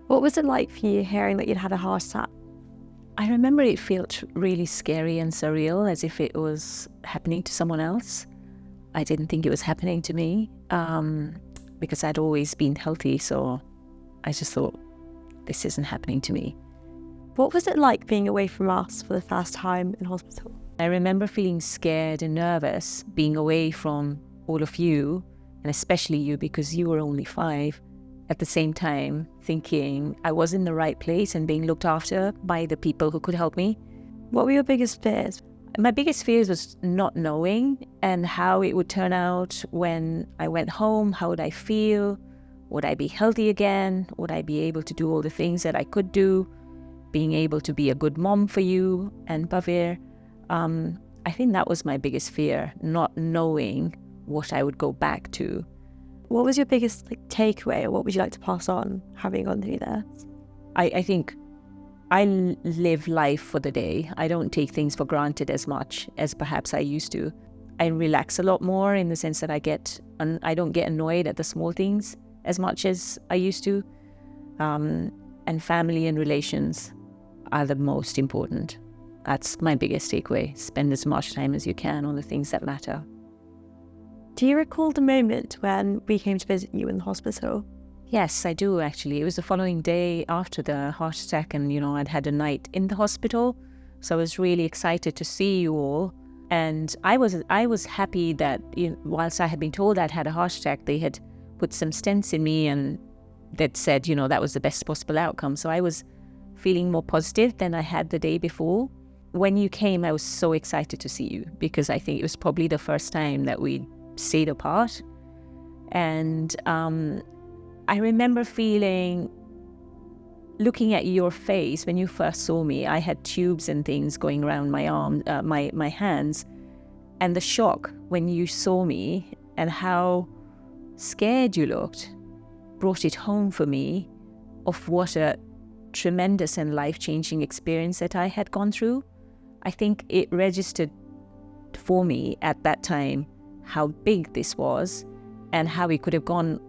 What was it like for you hearing that you'd had a heart attack? I remember it felt really scary and surreal, as if it was happening to someone else. I didn't think it was happening to me because I'd always been healthy. So I just thought, this isn't happening to me. What was it like being away from us for the first time in hospital? I remember feeling scared and nervous being away from all of you, and especially you because you were only 5. At the same time, thinking I was in the right place and being looked after by the people who could help me. What were your biggest fears? My biggest fears was not knowing and how it would turn out when I went home. How would I feel? Would I be healthy again? Would I be able to do all the things that I could do? Being able to be a good mom for you and Bhaveer. I think that was my biggest fear, not knowing what I would go back to. What was your biggest takeaway, or what would you like to pass on having gone through this? I think I live life for the day. I don't take things for granted as much as perhaps I used to. I relax a lot more in the sense that I don't get annoyed at the small things as much as I used to. And family and relations are the most important. That's my biggest takeaway. Spend as much time as you can on the things that matter. Do you recall the moment when we came to visit you in the hospital? Yes, I do actually. It was the following day after the heart attack, and I'd had a night in the hospital. So I was really excited to see you all. And I was happy that whilst I had been told I'd had a heart attack, they had put some stents in me and they'd said, that was the best possible outcome. So I was feeling more positive than I had the day before. When you came, I was so excited to see you because I think it was probably the first time that we'd stayed apart. And I remember looking at your face when you first saw me. I had tubes and things going around my arm, my hands, and the shock when you saw me and how scared you looked brought it home for me of what a tremendous and life-changing experience that I had gone through. I think it registered for me at that time how big this was and how it could have gone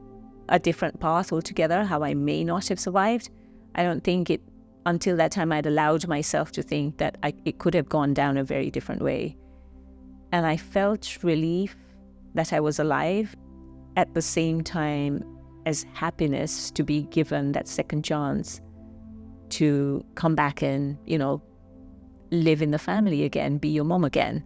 a different path altogether, how I may not have survived. I don't think until that time I'd allowed myself to think that it could have gone down a very different way. And I felt relief that I was alive, at the same time as happiness to be given that second chance to come back and, live in the family again, be your mom again.